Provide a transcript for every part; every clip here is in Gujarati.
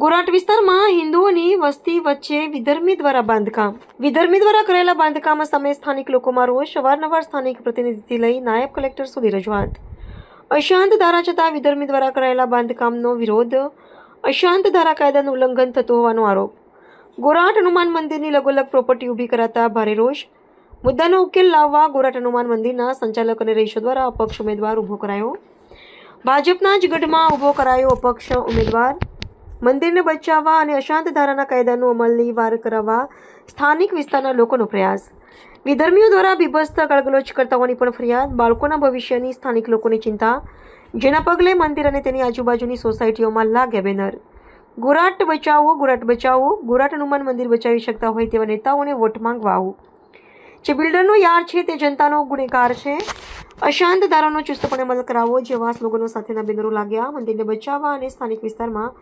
ગોરાટ વિસ્તારમાં હિન્દુઓની વસ્તી વચ્ચે વિધર્મી દ્વારા બાંધકામ. વિધર્મી દ્વારા કરેલા બાંધકામ સામે સ્થાનિક લોકોમાં રોષ. અવારનવાર સ્થાનિક પ્રતિનિધિથી લઈ નાયબ કલેક્ટર સુધી રજૂઆત. અશાંત ધારા છતાં વિધર્મી દ્વારા કરાયેલા બાંધકામનો વિરોધ. અશાંત ધારા કાયદાનું ઉલ્લંઘન થતું હોવાનો આરોપ. ગોરાટ હનુમાન મંદિરની લગોલગ પ્રોપર્ટી ઊભી કરાતા ભારે રોષ. મુદ્દાનો ઉકેલ લાવવા ગોરાટ હનુમાન મંદિરના સંચાલક અને રહીશો દ્વારા અપક્ષ ઉમેદવાર ઊભો કરાયો. ભાજપના જ ગઢમાં ઊભો કરાયો અપક્ષ ઉમેદવાર. મંદિરને બચાવવા અને અશાંત ધારાના કાયદાનો અમલની વાર કરાવવા સ્થાનિક વિસ્તારના લોકોનો પ્રયાસ. વિધર્મીઓ દ્વારા બીભત્સ ગાળગલોચ કરતા હોવાની પણ ફરિયાદ. બાળકોના ભવિષ્યની સ્થાનિક લોકોની ચિંતા, જેના પગલે મંદિર અને તેની આજુબાજુની સોસાયટીઓમાં લાગ્યા બેનર. ગોરાટ બચાવો, ગોરાટ બચાવો. ગોરાટ હનુમાન મંદિર બચાવી શકતા હોય તેવા નેતાઓને વોટ માંગવા આવો. જે બિલ્ડરનો યાર છે તે જનતાનો ગુનેગાર છે. અશાંત ધારાનો ચુસ્તપણે અમલ કરાવો જેવા સ્લોગનો સાથેના બેનરો લાગ્યા. મંદિરને બચાવવા અને સ્થાનિક વિસ્તારમાં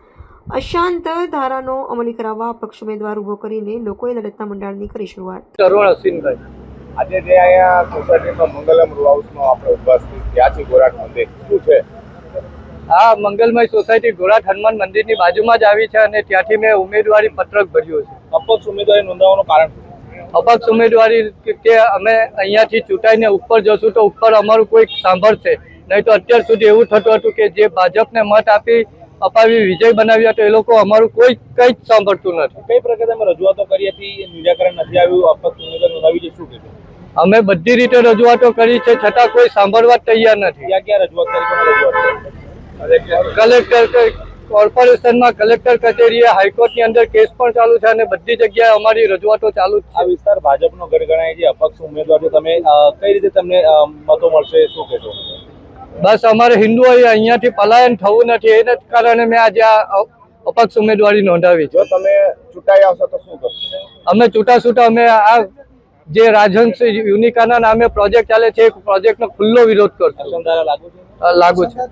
અશાંત ધારાનો અમલી કરાવવા અપક્ષ ઉમેદવાર ઊભો કરીને લોકોએ લડતના મંડાણની કરી શરૂઆત. તરુણ અશ્વિનભાઈ, આજે જે અહીંયા સોસાયટીમાં મંગલમ રો હાઉસમાં આપણે ઉપસ્થિત થયા છે ગોરાટ મંદિર શું છે? આ મંગલમય સોસાયટી ગોરાટ હનુમાન મંદિરની બાજુમાં જ આવી છે અને ત્યાંથી મેં ઉમેદવારી પત્રક ભર્યું છે. અપક્ષ ઉમેદવારી નોંધાવવાનું કારણ શું? અપક્ષ ઉમેદવારી કે અમે અહીંયાથી ચૂંટાઈને ઉપર જશું તો ઉપર અમારું કોઈક સાંભળશે, નહીં તો અત્યાર સુધી એવું થતું હતું કે જે ભાજપને મત અપાવી વિજય બનાવ્યા તો એ લોકો અમારું કંઈ જ સાંભળતું નથી. કઈ પ્રકારે અમે રજૂઆતો કરી હતી, નિરાકરણ નથી આવ્યું, અપક્ષ ઉમેદવારી નોંધાવી છે, શું કીધું? અમે બધી રીતે રજૂઆતો કરી છે છતાં કોઈ સાંભળવા તૈયાર નથી. ક્યાં ક્યાં રજૂઆત કરી? કોને રજૂઆત કરી? કલેક્ટર કોર્પોરેશનમાં, કલેક્ટર કચેરીએ, હાઈકોર્ટની અંદર કેસ પણ ચાલુ છે અને બધી જગ્યાએ અમારી રજૂઆતો ચાલુ જ છે. આ વિસ્તાર ભાજપનો ગઢ ગણાય છે. અપક્ષ ઉમેદવાર છો તમે, કઈ રીતે તમને મતો મળશે, શું કહેશો? બસ અમારે હિન્દુઓએ અહીંયાથી પલાયન થવું નથી, એના કારણે મેં આજે આ અપક્ષ ઉમેદવારી નોંધાવી છે. જો તમે ચૂંટાઈ આવશો તો શું કરશો? અમે છૂટા અમે આ જે રાજહંસ યુનિકાના નામે પ્રોજેક્ટ ચાલે છે એ પ્રોજેક્ટનો ખુલ્લો વિરોધ કરશું. અસંધારા લાગુ છે? લાગુ છે.